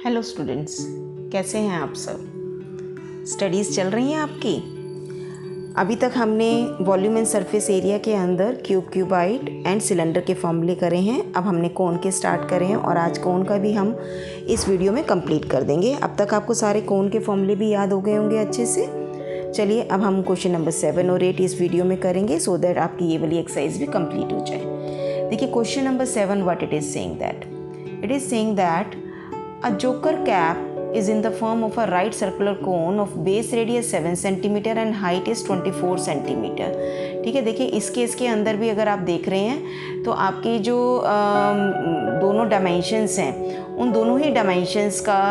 Hello students, कैसे हैं आप सब? स्टडीज़ चल रही हैं आपकी? अभी तक हमने वॉल्यूम एंड सरफेस एरिया के अंदर क्यूबाइड एंड सिलेंडर के फॉर्मूले करे हैं। अब हमने कोन के स्टार्ट करे हैं और आज कोन का भी हम इस वीडियो में कंप्लीट कर देंगे। अब तक आपको सारे कोन के फॉर्मूले भी याद हो गए होंगे अच्छे से। चलिए अब हम क्वेश्चन नंबर 7 और 8 इस वीडियो में करेंगे सो दैट आपकी ये वाली एक्सरसाइज भी कंप्लीट हो जाए। देखिए question number 7 what it is saying that it is saying that a joker cap is in the form of a right circular cone of base radius 7 cm and height is 24 cm। ठीक है, देखिए इस case के अंदर भी अगर आप देख रहे हैं तो आपके जो दोनों डायमेंशंस हैं उन दोनों ही डायमेंशंस का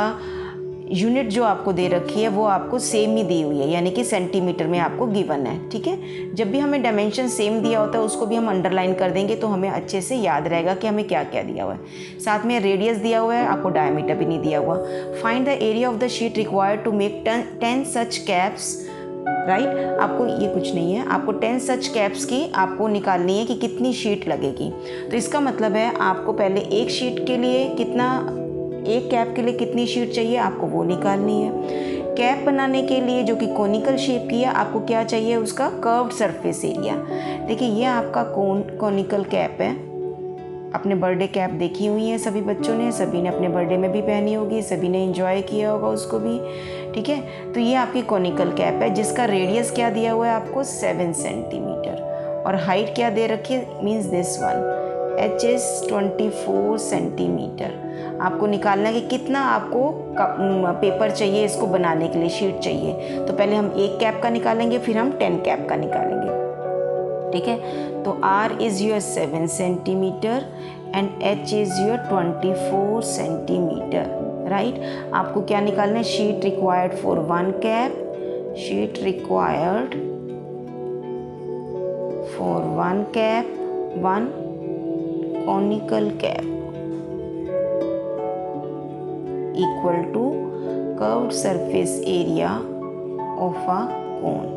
यूनिट जो आपको दे रखी है वो आपको सेम ही दी हुई है, यानी कि सेंटीमीटर में आपको गिवन है। ठीक है, जब भी हमें डायमेंशन सेम दिया होता है उसको भी हम अंडरलाइन कर देंगे तो हमें अच्छे से याद रहेगा कि हमें क्या क्या दिया हुआ है। साथ में रेडियस दिया हुआ है, आपको डायमीटर भी नहीं दिया हुआ। Find the area of the sheet required to make 10 such caps. Right, आपको ये कुछ नहीं है, आपको 10 सच कैप्स की आपको निकालनी है कि कितनी शीट लगेगी। तो इसका मतलब है आपको पहले एक शीट के लिए एक कैप के लिए कितनी शीट चाहिए आपको वो निकालनी है। कैप बनाने के लिए जो कि कोनिकल शेप की है आपको क्या चाहिए, उसका कर्व्ड सरफेस एरिया। देखिए ये आपका कोनिकल कैप है। अपने बर्थडे कैप देखी हुई है सभी बच्चों ने, सभी ने अपने बर्थडे में भी पहनी होगी, सभी ने एंजॉय किया होगा उसको भी। ठीक है, तो ये आपकी कोनिकल कैप है जिसका रेडियस क्या दिया हुआ है आपको 7 सेंटीमीटर और हाइट क्या दे रखी है, means this one h is 24 centimetre. आपको निकालना है कि कितना आपको पेपर चाहिए इसको बनाने के लिए, शीट चाहिए। तो पहले हम एक कैप का निकालेंगे फिर हम 10 कैप का निकालेंगे। ठीक है, तो R is your 7 centimetre and H is your 24 centimetre. Right, आपको क्या निकालना है, sheet required for 1 cap, sheet required for 1 cap, 1 conical cap equal to curved surface area of a cone।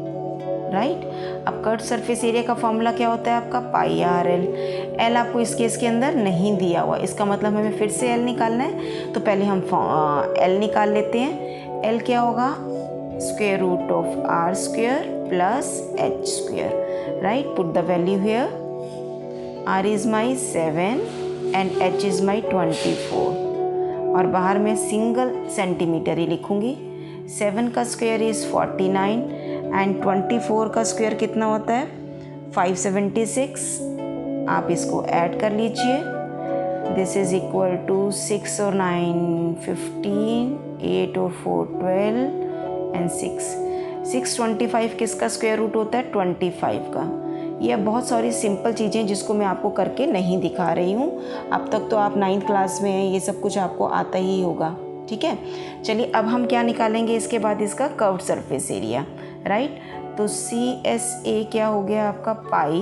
Right, अब कर्व्ड सरफेस एरिया का formula क्या होता है आपका पाई आर एल। एल आपको इस केस के अंदर नहीं दिया हुआ, इसका मतलब हमें फिर से एल निकालना है। तो पहले हम एल निकाल लेते हैं। एल क्या होगा, square root of R square plus H square. Right, put the value here. R is my 7 and H is my 24 और बाहर मैं सिंगल सेंटीमीटर ही लिखूँगी। 7 का स्क्वायर इज़ 49 एंड 24 का स्क्वायर कितना होता है 576। आप इसको ऐड कर लीजिए। दिस इज़ इक्वल टू 6 और 9 15, 8 और 4 12 एंड 625 किसका स्क्वायर रूट होता है 25 का। ये बहुत सारी सिंपल चीज़ें जिसको मैं आपको करके नहीं दिखा रही हूँ। अब तक तो आप 9th क्लास में हैं, ये सब कुछ आपको आता ही होगा। ठीक है, चलिए अब हम क्या निकालेंगे इसके बाद, इसका कर्व्ड सरफेस एरिया। राइट, तो CSA क्या हो गया आपका पाई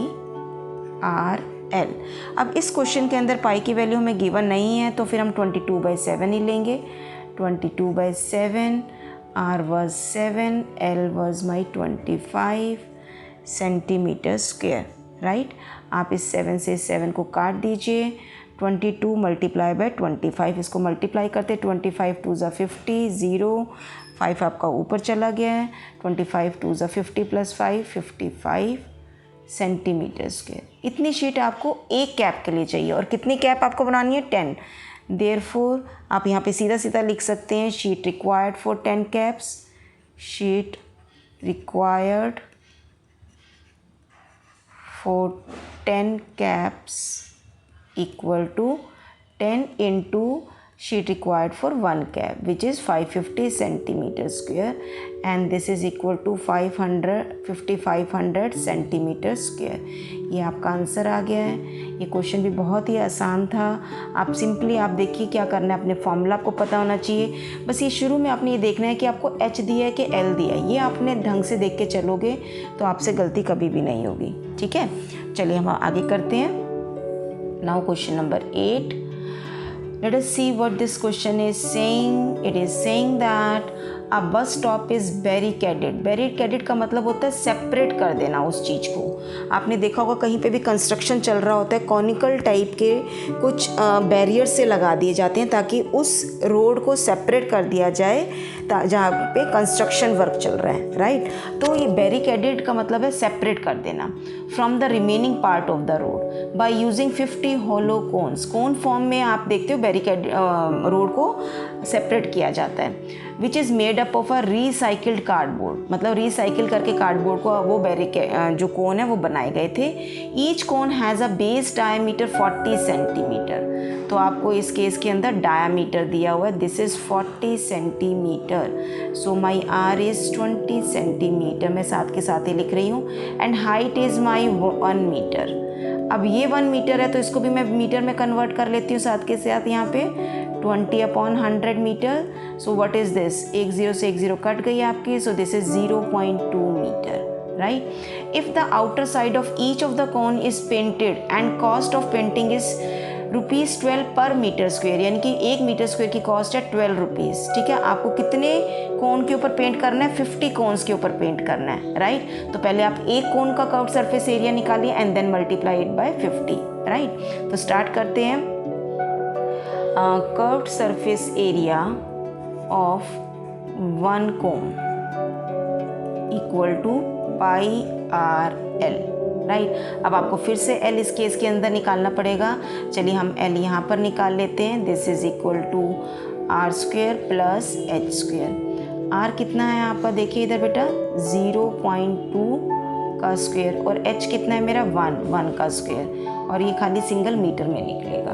आर एल। अब इस क्वेश्चन के अंदर पाई की वैल्यू हमें गिवन नहीं है तो फिर हम 22/7 ही लेंगे। 22/7, R was 7, L was my 25 centimetre square. Right, आप इस 7 से 7 को काट दीजिए। 22 मल्टीप्लाई बाय 25, इसको मल्टीप्लाई करते 25 2 ज़ा 50, 0 5 आपका ऊपर चला गया है। 25 2 ज़ा 50 प्लस 5 55 सेंटीमीटर स्क्वायर। इतनी शीट आपको एक कैप के लिए चाहिए और कितनी कैप आपको बनानी है 10। देयरफॉर आप यहाँ पे सीधा सीधा लिख सकते हैं sheet required for 10 caps, sheet required for 10 caps equal to 10 into sheet required for 1 cap which is 550 centimeter square and this is equal to 5500 centimeter square। ये आपका आंसर आ गया है। ये क्वेश्चन भी बहुत ही आसान था। आप सिंपली आप देखिए क्या करना है, अपने फॉर्मूला आपको पता होना चाहिए। बस ये शुरू में आपने ये देखना है कि आपको H दिया है कि L दिया है, ये आपने ढंग से देख के चलोगे तो आपसे गलती कभी भी नहीं होगी। ठीक है, चलिए हम आगे करते हैं। Now question number 8, let us see what this question is saying. It is saying that a bus stop is barricaded. Barricaded का मतलब होता है सेपरेट कर देना उस चीज़ को। आपने देखा होगा कहीं पे भी कंस्ट्रक्शन चल रहा होता है, कॉनिकल टाइप के कुछ बैरियर से लगा दिए जाते हैं ताकि उस रोड को सेपरेट कर दिया जाए जहाँ पे कंस्ट्रक्शन वर्क चल रहा है, राइट। तो ये बैरिकेडेड का मतलब है सेपरेट कर देना from the remaining part of the road by using 50 hollow cones. Cone form में आप देखते हो बैरिकेड रोड को सेपरेट किया जाता है, which is made up of a recycled cardboard. मतलब रिसाइकिल करके कार्डबोर्ड को वो जो कोन है वो बनाए गए थे। Each cone has a base diameter 40 centimetre. तो आपको इस केस के अंदर डायमीटर दिया हुआ है, this is 40 centimetre. So my R is 20 centimetre, मैं साथ के साथ ही लिख रही हूँ। And height is my 1 metre. अब ये 1 मीटर है तो इसको भी मैं मीटर में कन्वर्ट कर लेती हूँ साथ के साथ। यहाँ पे 20/100 metre. So what is this, एक ज़ीरो से एक ज़ीरो कट गई आपकी, so this is 0.2 metre, right. If the outer side of each of the cone is painted and cost of painting is ₹12 per metre square, यानी कि 1 metre square की cost है 12 rupees. ठीक है, आपको कितने कोन के ऊपर पेंट करना है, 50 कोन्स के ऊपर पेंट करना है, राइट। तो पहले आप एक कोन का कर्व्ड सरफेस एरिया निकालिए and then multiply it by 50, right. तो स्टार्ट करते हैं। Curved surface area of 1 cone equal to πRL, right. अब आपको फिर से L इस केस के अंदर निकालना पड़ेगा। चलिए हम L यहाँ पर निकाल लेते हैं। This is equal to R² plus H²। R कितना है आपका, देखिए इधर बेटा 0.2 का स्क्वायर, और H कितना है मेरा 1 का स्क्वायर, और ये खाली सिंगल मीटर में निकलेगा।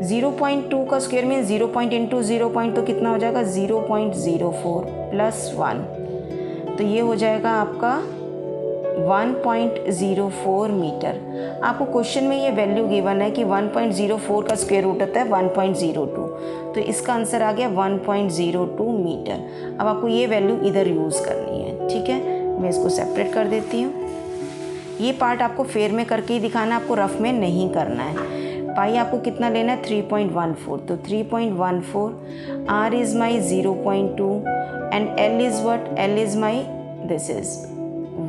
0.2 का स्क्वायर में 0 इंटू 0 तो कितना हो जाएगा 0.04 प्लस 1, तो ये हो जाएगा आपका 1.04 मीटर। आपको क्वेश्चन में ये वैल्यू गिवन है कि 1.04 का स्क्वायर रूट होता है 1.02, तो इसका आंसर आ गया 1.02 मीटर। अब आपको ये वैल्यू इधर यूज़ करनी है, ठीक है। मैं इसको सेपरेट कर देती हूँ। ये पार्ट आपको फेयर में करके ही दिखाना है, आपको रफ में नहीं करना है। पाई आपको कितना लेना है 3.14, तो 3.14, R is my 0.2 and L is what, L is my this is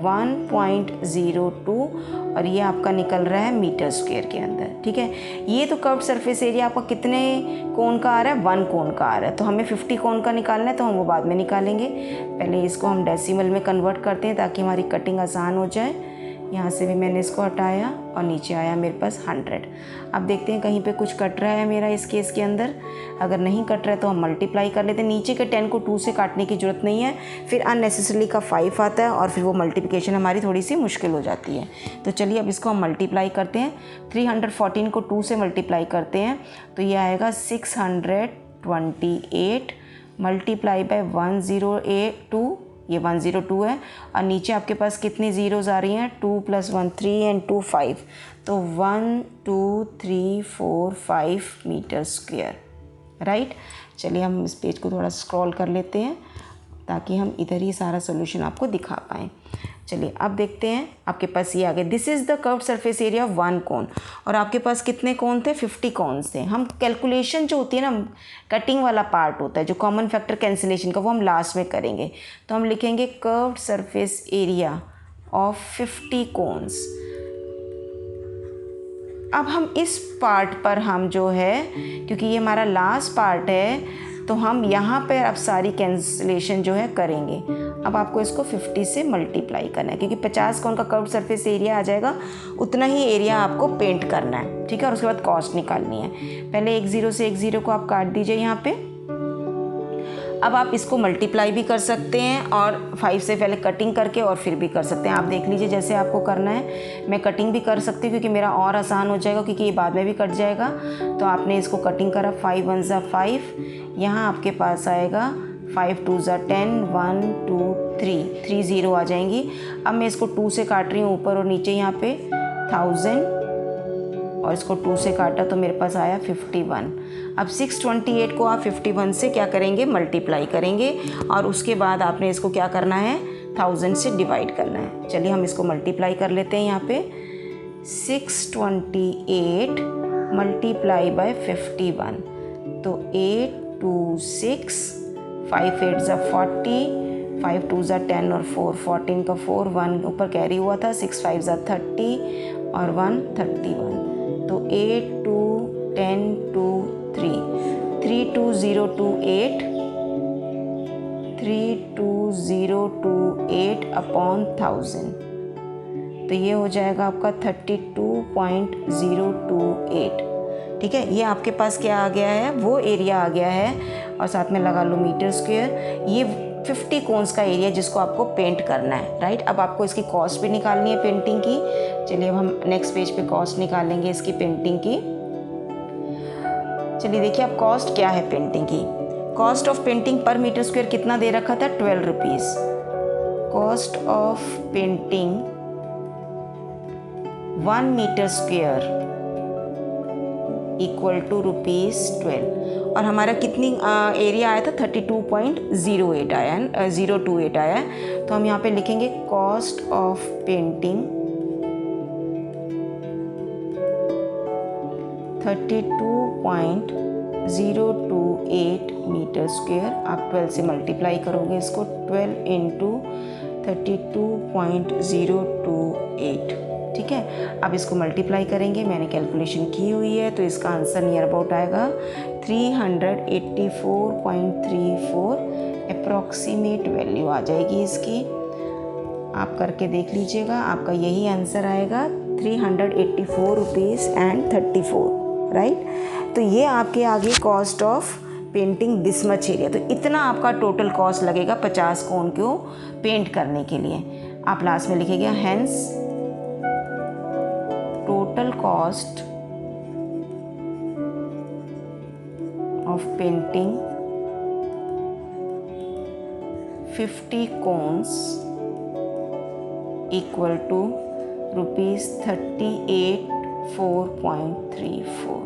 1.02, और ये आपका निकल रहा है मीटर स्क्वायर के अंदर, ठीक है। ये तो कर्व्ड सरफेस एरिया आपका कितने कोन का आ रहा है, 1 कोन का आ रहा है। तो हमें 50 कोन का निकालना है, तो हम वो बाद में निकालेंगे। पहले इसको हम डेसिमल में कन्वर्ट करते हैं ताकि हमारी कटिंग आसान हो जाए। यहाँ से भी मैंने इसको हटाया और नीचे आया मेरे पास 100। अब देखते हैं कहीं पे कुछ कट रहा है मेरा इस केस के अंदर। अगर नहीं कट रहा है तो हम मल्टीप्लाई कर लेते हैं। नीचे के 10 को 2 से काटने की ज़रूरत नहीं है, फिर अननेसेसरली का 5 आता है और फिर वो मल्टीप्लिकेशन हमारी थोड़ी सी मुश्किल हो जाती है। तो चलिए अब इसको हम मल्टीप्लाई करते हैं। 314 को 2 से मल्टीप्लाई करते हैं तो ये आएगा 628 मल्टीप्लाई बाय 102, ये 102 है, और नीचे आपके पास कितनी ज़ीरोज़ आ रही हैं, 2 + 1 3 एंड 2 5, तो 1 2 3 4 5 मीटर स्क्वायर, राइट। चलिए हम इस पेज को थोड़ा स्क्रॉल कर लेते हैं ताकि हम इधर ही सारा सोल्यूशन आपको दिखा पाएँ। चलिए अब देखते हैं, आपके पास ये आ गया, this is the curved surface area of 1 कोन, और आपके पास कितने कोन थे, 50 कोन्स थे। हम कैलकुलेशन जो होती है ना, कटिंग वाला पार्ट होता है जो कॉमन फैक्टर कैंसिलेशन का, वो हम लास्ट में करेंगे। तो हम लिखेंगे curved surface area of 50 cones. अब हम इस पार्ट पर हम जो है, क्योंकि ये हमारा लास्ट पार्ट है, तो हम यहाँ पर अब सारी कैंसिलेशन जो है करेंगे। अब आपको इसको 50 से मल्टीप्लाई करना है, क्योंकि 50 का उनका कर्व्ड सरफेस एरिया आ जाएगा, उतना ही एरिया आपको पेंट करना है, ठीक है। और उसके बाद कॉस्ट निकालनी है। पहले एक ज़ीरो से एक ज़ीरो को आप काट दीजिए यहाँ पे। अब आप इसको मल्टीप्लाई भी कर सकते हैं और 5 से पहले कटिंग करके और फिर भी कर सकते हैं। आप देख लीजिए जैसे आपको करना है। मैं कटिंग भी कर सकती हूँ क्योंकि मेरा और आसान हो जाएगा, क्योंकि ये बाद में भी कट जाएगा। तो आपने इसको कटिंग करा, 5 1 ज़ा 5, यहाँ आपके पास आएगा 5 2 ज़ा 10, 1 2 3 0 आ जाएंगी। अब मैं इसको 2 से काट रही हूँ ऊपर और नीचे यहाँ पे 1000, और इसको 2 से काटा तो मेरे पास आया 51। अब 628 को आप 51 से क्या करेंगे, मल्टीप्लाई करेंगे, और उसके बाद आपने इसको क्या करना है, 1000 से डिवाइड करना है। चलिए हम इसको मल्टीप्लाई कर लेते हैं। यहाँ पे 628 मल्टीप्लाई बाय 51, तो 826 5 8 ज़ा 40, 5 2 ज़ा 10 और 4 14 का 4, 1 ऊपर कैरी हुआ था, 6 5 ज़ा 30 और 1 31। तो 8 2 10 2 3 32028 32028 अपॉन 1000। तो ये हो जाएगा आपका 32.028। ठीक है, ये आपके पास क्या आ गया है, वो एरिया आ गया है, और साथ में लगा लो मीटर स्क्वायर। ये 50 कोन्स का एरिया जिसको आपको पेंट करना है, राइट। अब आपको इसकी कॉस्ट भी निकालनी है पेंटिंग की। चलिए अब हम नेक्स्ट पेज पे कॉस्ट निकालेंगे इसकी पेंटिंग की। चलिए देखिए अब कॉस्ट क्या है पेंटिंग की। Cost of painting per metre square कितना दे रखा था, 12 rupees. Cost of painting 1 metre square equal to ₹12। और हमारा कितनी एरिया आया था, 32.08 आया है, 028 आया है। तो हम यहाँ पे लिखेंगे cost of painting 32.028 metre square. आप 12 से मल्टीप्लाई करोगे इसको, 12 इंटू 32.028। ठीक है, अब इसको मल्टीप्लाई करेंगे, मैंने कैलकुलेशन की हुई है, तो इसका आंसर नियर अबाउट आएगा 384.34 अप्रॉक्सीमेट वैल्यू आ जाएगी इसकी। आप करके देख लीजिएगा, आपका यही आंसर आएगा 384.34, राइट। तो ये आपके आगे cost of painting this much area. तो इतना आपका टोटल कॉस्ट लगेगा 50 कोन को पेंट करने के लिए। आप लास्ट में लिखेंगे hence total cost of painting 50 cones equal to ₹38.434।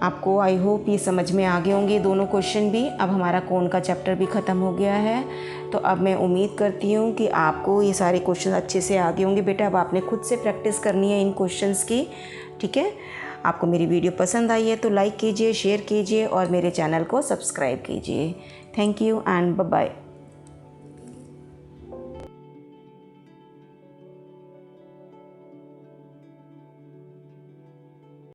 आपको आई होप ये समझ में आ गए होंगे दोनों क्वेश्चन भी। अब हमारा कोन का चैप्टर भी ख़त्म हो गया है, तो अब मैं उम्मीद करती हूँ कि आपको ये सारे क्वेश्चन अच्छे से आ गए होंगे। बेटा अब आपने खुद से प्रैक्टिस करनी है इन क्वेश्चंस की। ठीक है, आपको मेरी वीडियो पसंद आई है तो लाइक कीजिए, शेयर कीजिए और मेरे चैनल को सब्सक्राइब कीजिए। Thank you and bye bye.